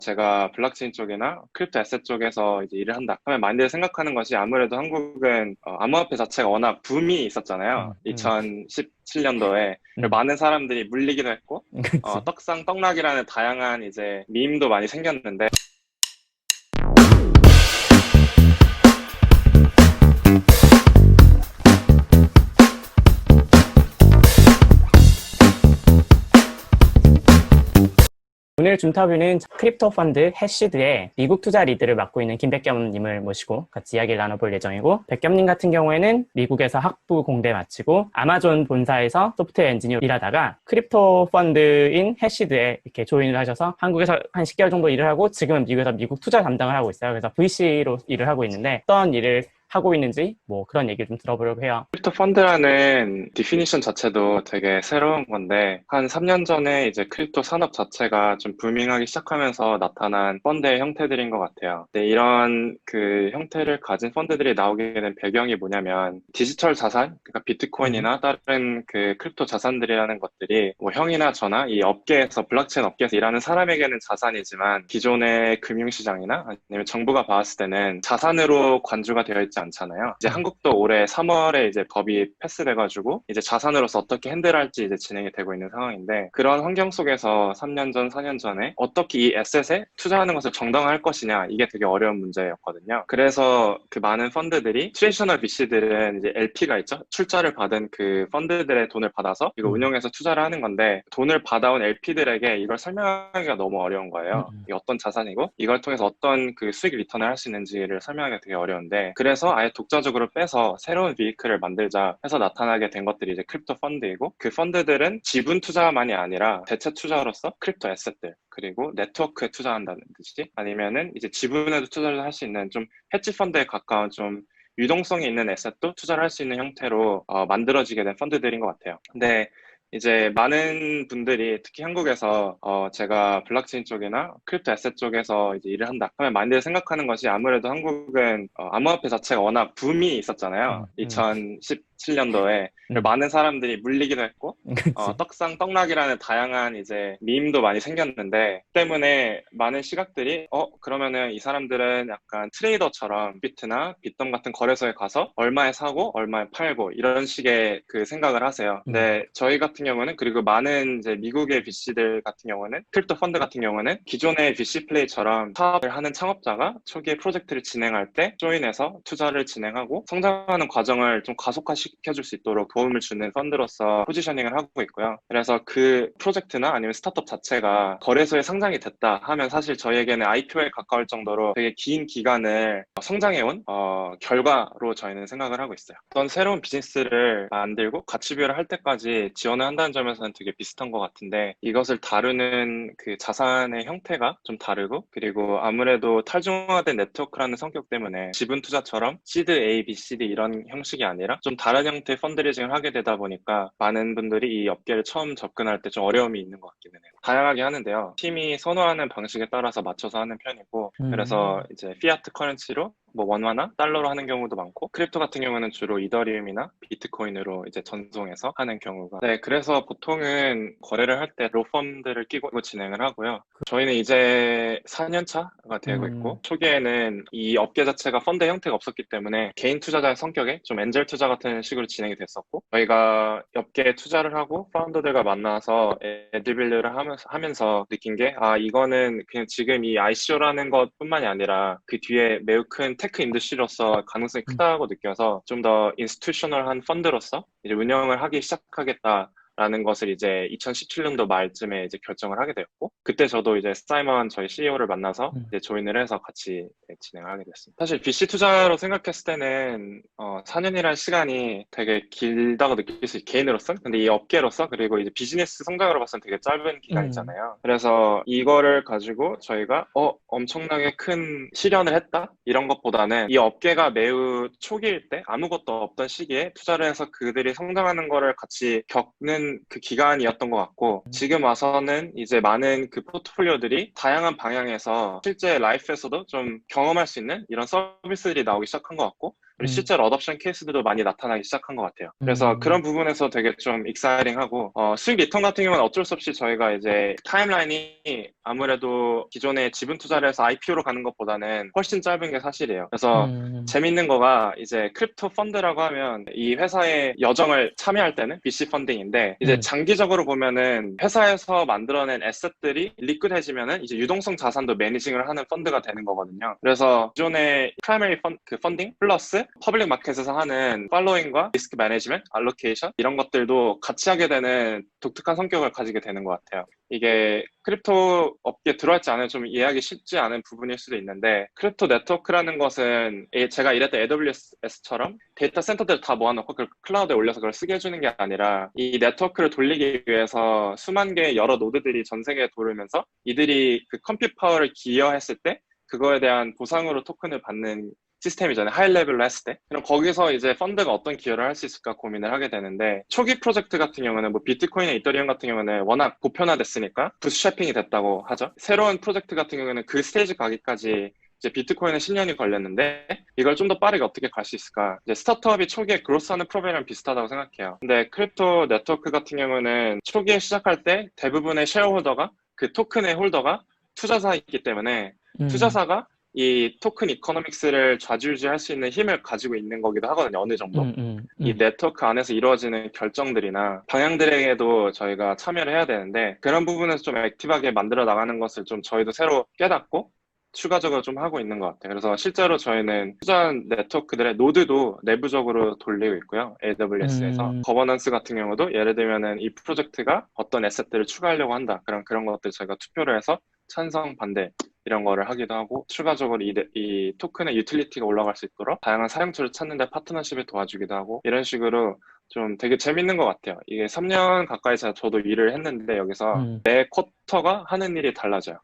제가 블록체인 쪽이나 크립토 에셋 쪽에서 이제 일을 한다 하면 많이들 생각하는 것이 아무래도 한국은 암호화폐 자체가 워낙 붐이 있었잖아요. 2017년도에 음, 많은 사람들이 물리기도 했고 그치. 떡상 떡락이라는 다양한 이제 밈도 많이 생겼는데 오늘 줌터뷰는 크립토 펀드 해시드의 미국 투자 리드를 맡고 있는 김백겸님을 모시고 같이 이야기를 나눠볼 예정이고, 백겸님 같은 경우에는 미국에서 학부 공대 마치고 아마존 본사에서 소프트웨어 엔지니어 일하다가 크립토 펀드인 해시드에 이렇게 조인을 하셔서 한국에서 한 10개월 정도 일을 하고 지금은 미국에서 미국 투자 담당을 하고 있어요. 그래서 VC로 일을 하고 있는데 어떤 일을 하고 있는지 뭐 그런 얘기를 좀 들어보려고 해요. 크립토 펀드라는 디피니션 자체도 되게 새로운 건데 한 3년 전에 이제 크립토 산업 자체가 좀 부밍하기 시작하면서 나타난 펀드의 형태들인 것 같아요. 근데 이런 그 형태를 가진 펀드들이 나오게 된 배경이 뭐냐면 디지털 자산, 그러니까 음, 비트코인이나 다른 그 크립토 자산들이라는 것들이 뭐 형이나 저나 이 업계에서 블록체인 업계에서 일하는 사람에게는 자산이지만 기존의 금융시장이나 아니면 정부가 봤을 때는 자산으로 관주가 되어 있지 않잖아요. 이제 음, 한국도 올해 3월에 이제 법이 패스돼가지고 이제 자산으로서 어떻게 핸들할지 이제 진행이 되고 있는 상황인데 그런 환경 속에서 3년 전, 4년 전에 어떻게 이 에셋에 투자하는 것을 정당화할 것이냐 이게 되게 어려운 문제였거든요. 그래서 그 많은 펀드들이 트레디셔널 VC들은 이제 LP가 있죠. 출자를 받은 그 펀드들의 돈을 받아서 이거 음, 운용해서 투자를 하는 건데 돈을 받아온 LP들에게 이걸 설명하기가 너무 어려운 거예요. 음, 이게 어떤 자산이고 이걸 통해서 어떤 그 수익 리턴을 할 수 있는지를 설명하기가 되게 어려운데 그래서 아예 독자적으로 빼서 새로운 비이클을 만들자 해서 나타나게 된 것들이 이제 크립토 펀드이고 그 펀드들은 지분 투자만이 아니라 대체 투자로서 크립토 에셋들 그리고 네트워크에 투자한다는 뜻이지 아니면은 이제 지분에도 투자를 할 수 있는 좀 헤지 펀드에 가까운 좀 유동성이 있는 에셋도 투자를 할 수 있는 형태로 만들어지게 된 펀드들인 것 같아요. 근데 이제 많은 분들이 특히 한국에서 제가 블록체인 쪽이나 크립토 에셋 쪽에서 이제 일을 한다 하면 많이들 생각하는 것이 아무래도 한국은 암호화폐 자체가 워낙 붐이 있었잖아요. 음, 음, 2017년도에 음, 많은 사람들이 물리기도 했고 그치. 떡상 떡락이라는 다양한 이제 밈도 많이 생겼는데 그 때문에 많은 시각들이 그러면은 이 사람들은 약간 트레이더처럼 비트나 빗덤 같은 거래소에 가서 얼마에 사고 얼마에 팔고 이런 식의 그 생각을 하세요. 음, 근데 저희 같은 경우는 그리고 많은 이제 미국의 VC들 같은 경우는 크립토 펀드 같은 경우는 기존의 VC 플레이처럼 사업을 하는 창업자가 초기에 프로젝트를 진행할 때 조인해서 투자를 진행하고 성장하는 과정을 좀 가속화시켜줄 수 있도록 도움을 주는 펀드로서 포지셔닝을 하고 있고요. 그래서 그 프로젝트나 아니면 스타트업 자체가 거래소에 상장이 됐다 하면 사실 저희에게는 IPO에 가까울 정도로 되게 긴 기간을 성장해온 결과로 저희는 생각을 하고 있어요. 어떤 새로운 비즈니스를 만들고 가치 비교를 할 때까지 지원을 한다는 점에서는 되게 비슷한 것 같은데 이것을 다루는 그 자산의 형태가 좀 다르고 그리고 아무래도 탈중화된 네트워크라는 성격 때문에 지분 투자처럼 시드 A, B, C, D 이런 형식이 아니라 좀 다른 형태의 펀드레이징을 하게 되다 보니까 많은 분들이 이 업계를 처음 접근할 때 좀 어려움이 있는 것 같기는 해요. 다양하게 하는데요. 팀이 선호하는 방식에 따라서 맞춰서 하는 편이고 그래서 음, 이제 피아트 커런시로 뭐 원화나 달러로 하는 경우도 많고 크립토 같은 경우는 주로 이더리움이나 비트코인으로 이제 전송해서 하는 경우가 네 그래서 보통은 거래를 할 때 로펌들을 끼고 진행을 하고요. 저희는 이제 4년 차가 되고 있고 음, 초기에는 이 업계 자체가 펀드 형태가 없었기 때문에 개인 투자자의 성격에 좀 엔젤 투자 같은 식으로 진행이 됐었고 저희가 업계에 투자를 하고 파운더들과 만나서 애드빌드를 하면서 느낀 게 이거는 그냥 지금 이 ICO라는 것뿐만이 아니라 그 뒤에 매우 큰 테크 인더스트리로서 가능성이 음. 크다고 느껴서 좀 더 인스티튜셔널한 펀드로서 이제 운영을 하기 시작하겠다. 라는 것을 이제 2017년도 말쯤에 이제 결정을 하게 되었고, 그때 저도 이제 사이먼 저희 CEO를 만나서 음. 이제 조인을 해서 같이 진행을 하게 됐습니다. 사실 VC 투자로 생각했을 때는 4년이라는 시간이 되게 길다고 느낄 수 있어요. 개인으로서. 근데 이 업계로서 그리고 이제 비즈니스 성장으로 봤을 때 되게 짧은 음, 기간이잖아요. 그래서 이거를 가지고 저희가 엄청나게 큰 실현을 했다? 이런 것보다는 이 업계가 매우 초기일 때 아무것도 없던 시기에 투자를 해서 그들이 성장하는 거를 같이 겪는 그 기간이었던 것 같고 지금 와서는 이제 많은 그 포트폴리오들이 다양한 방향에서 실제 라이프에서도 좀 경험할 수 있는 이런 서비스들이 나오기 시작한 것 같고 그리고 실제로 어답션 케이스들도 많이 나타나기 시작한 것 같아요. 그래서 음. 그런 부분에서 되게 좀 익사이팅하고 수익 리턴 같은 경우는 어쩔 수 없이 저희가 이제 타임라인이 아무래도 기존에 지분 투자를 해서 IPO로 가는 것보다는 훨씬 짧은 게 사실이에요. 그래서 재밌는 거가 이제 크립토 펀드라고 하면 이 회사의 여정을 참여할 때는 VC 펀딩인데 이제 장기적으로 보면은 회사에서 만들어낸 에셋들이 리퀴드해지면은 이제 유동성 자산도 매니징을 하는 펀드가 되는 거거든요. 그래서 기존의 프라이머리 펀딩 플러스 퍼블릭 마켓에서 하는 팔로잉과 리스크 매니지먼트, 알로케이션 이런 것들도 같이 하게 되는 독특한 성격을 가지게 되는 것 같아요. 이게 크립토 업계에 들어왔지 않으면 좀 이해하기 쉽지 않은 부분일 수도 있는데 크립토 네트워크라는 것은 제가 일했던 AWS처럼 데이터 센터들을 다 모아놓고 그걸 클라우드에 올려서 그걸 쓰게 해주는 게 아니라 이 네트워크를 돌리기 위해서 수만 개의 여러 노드들이 전 세계에 돌으면서 이들이 그 컴퓨트 파워를 기여했을 때 그거에 대한 보상으로 토큰을 받는 시스템이잖아요. 하이 레벨로 했을 때. 그럼 거기서 이제 펀드가 어떤 기여를 할 수 있을까 고민을 하게 되는데 초기 프로젝트 같은 경우는 뭐 비트코인이나 이더리움 같은 경우는 워낙 보편화됐으니까 부스트래핑이 됐다고 하죠. 새로운 프로젝트 같은 경우는 그 스테이지 가기까지 이제 비트코인은 10년이 걸렸는데 이걸 좀 더 빠르게 어떻게 갈 수 있을까? 이제 스타트업이 초기에 그로스하는 프로그램이랑 비슷하다고 생각해요. 근데 크립토 네트워크 같은 경우는 초기에 시작할 때 대부분의 셰어홀더가 그 토큰의 홀더가 투자사이기 때문에 투자사가 이 토큰 이코노믹스를 좌지우지할 수 있는 힘을 가지고 있는 거기도 하거든요. 어느 정도. 이 네트워크 안에서 이루어지는 결정들이나 방향들에게도 저희가 참여를 해야 되는데 그런 부분에서 좀 액티브하게 만들어 나가는 것을 좀 저희도 새로 깨닫고 추가적으로 좀 하고 있는 것 같아요. 그래서 실제로 저희는 투자 네트워크들의 노드도 내부적으로 돌리고 있고요. AWS에서. 거버넌스 같은 경우도 예를 들면은 이 프로젝트가 어떤 에셋들을 추가하려고 한다. 그런 것들 저희가 투표를 해서 찬성, 반대 이런 거를 하기도 하고 추가적으로 이 토큰의 유틸리티가 올라갈 수 있도록 다양한 사용처를 찾는 데 파트너십을 도와주기도 하고 이런 식으로 좀 되게 재밌는 것 같아요. 이게 3년 가까이 저도 일을 했는데 여기서 매 쿼터가 하는 일이 달라져요.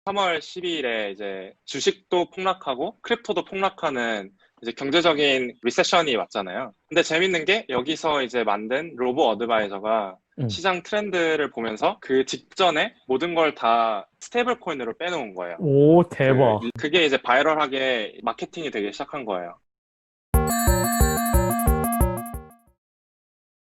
3월 12일에 이제 주식도 폭락하고 크립토도 폭락하는 이제 경제적인 리세션이 왔잖아요. 근데 재밌는 게 여기서 이제 만든 로보 어드바이저가 시장 트렌드를 보면서 그 직전에 모든 걸 다 스테이블 코인으로 빼놓은 거예요. 오, 대박. 그게 이제 바이럴하게 마케팅이 되기 시작한 거예요.